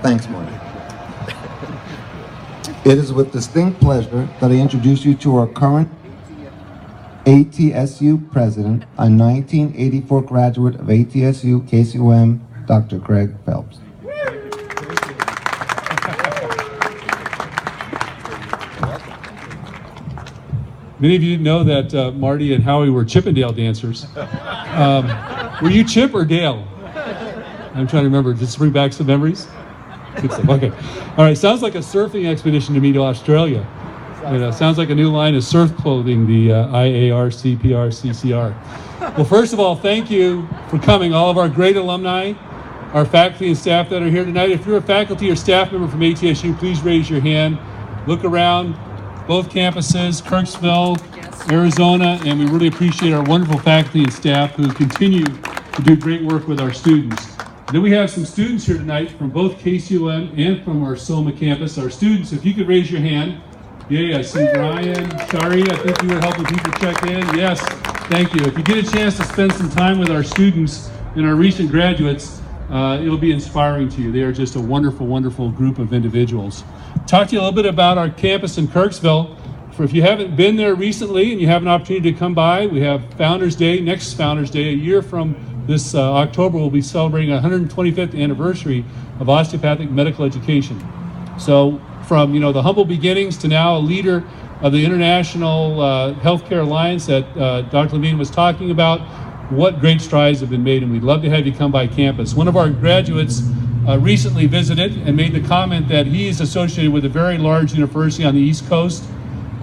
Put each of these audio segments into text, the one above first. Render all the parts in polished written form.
Thanks, Marty. It is with distinct pleasure that I introduce you to our current ATSU president, a 1984 graduate of ATSU KCOM, Dr. Craig Phelps. Many of you know that Marty and Howie were Chippendale dancers. Were you Chip or Dale? I'm trying to remember. Did this bring back some memories? Good stuff. Okay. All right. Sounds like a surfing expedition to me to Australia. Sounds like a new line of surf clothing, the IARCPRCCR. Well, first of all, thank you for coming, all of our great alumni, our faculty and staff that are here tonight. If you're a faculty or staff member from ATSU, please raise your hand. Look around both campuses, Kirksville, Arizona, and we really appreciate our wonderful faculty and staff who continue to do great work with our students. Then we have some students here tonight from both KCOM and from our SOMA campus. Our students, if you could raise your hand. Yay, I see Brian, Shari, I think you were helping people check in. Yes, thank you. If you get a chance to spend some time with our students and our recent graduates, it'll be inspiring to you. They are just a wonderful, wonderful group of individuals. Talk to you a little bit about our campus in Kirksville. If you haven't been there recently and you have an opportunity to come by, we have Founders Day, next Founders Day, a year from this October, we'll be celebrating 125th anniversary of osteopathic medical education. So from the humble beginnings to now a leader of the International Healthcare Alliance that Dr. Levine was talking about, what great strides have been made, and we'd love to have you come by campus. One of our graduates recently visited and made the comment that he is associated with a very large university on the East Coast.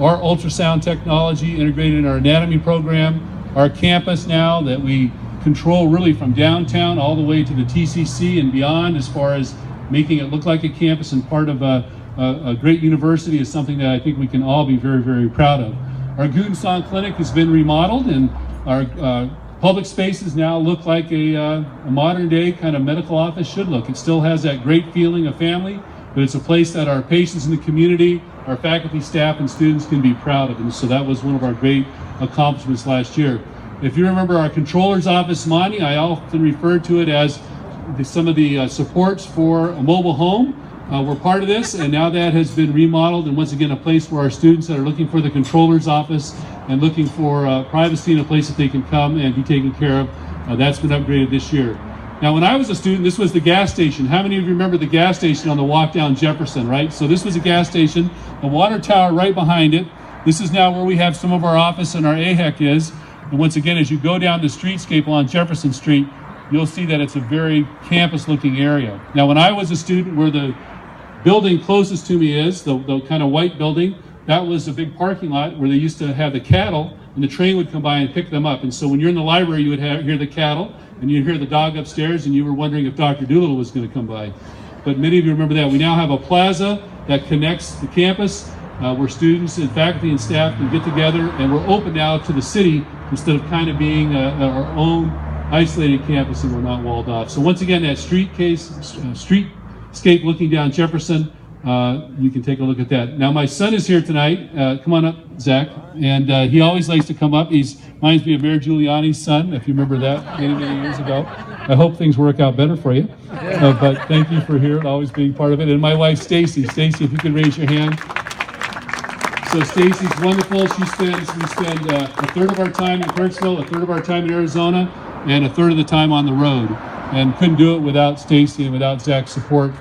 Our ultrasound technology integrated in our anatomy program, our campus now that we control really from downtown all the way to the TCC and beyond, as far as making it look like a campus and part of a great university, is something that I think we can all be very, very proud of. Our Gutensong Clinic has been remodeled, and our public spaces now look like a modern day kind of medical office should look. It still has that great feeling of family, but it's a place that our patients in the community, our faculty, staff, and students can be proud of. And so that was one of our great accomplishments last year. If you remember our controller's office, Monty, I often refer to it as some of the supports for a mobile home. We're part of this, and now that has been remodeled, and once again a place where our students that are looking for the controller's office and looking for privacy and a place that they can come and be taken care of, that's been upgraded this year. Now, when I was a student, this was the gas station. How many of you remember the gas station on the walk down Jefferson, right? So this was a gas station, a water tower right behind it. This is now where we have some of our office and our AHEC is. And once again, as you go down the streetscape along Jefferson Street, you'll see that it's a very campus-looking area. Now, when I was a student, where the building closest to me is, the kind of white building, that was a big parking lot where they used to have the cattle, and the train would come by and pick them up. And so when you're in the library, you would hear the cattle, and you'd hear the dog upstairs, and you were wondering if Dr. Doolittle was going to come by. But many of you remember that. We now have a plaza that connects the campus, where students and faculty and staff can get together, and we're open now to the city instead of kind of being our own isolated campus, and we're not walled off. So once again, that streetscape looking down Jefferson, you can take a look at that. Now, my son is here tonight. Come on up, Zach. And he always likes to come up. He reminds me of Mayor Giuliani's son, if you remember that many, many years ago. I hope things work out better for you. But thank you for here, always being part of it. And my wife, Stacy. Stacy, if you could raise your hand. So Stacy's wonderful. We spend a third of our time in Kirksville, a third of our time in Arizona, and a third of the time on the road. And couldn't do it without Stacy and without Zach's support.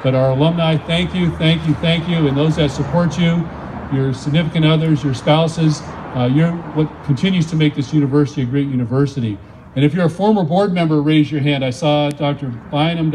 But our alumni, thank you, thank you, thank you. And those that support you, your significant others, your spouses, you're what continues to make this university a great university. And if you're a former board member, raise your hand. I saw Dr. Bynum,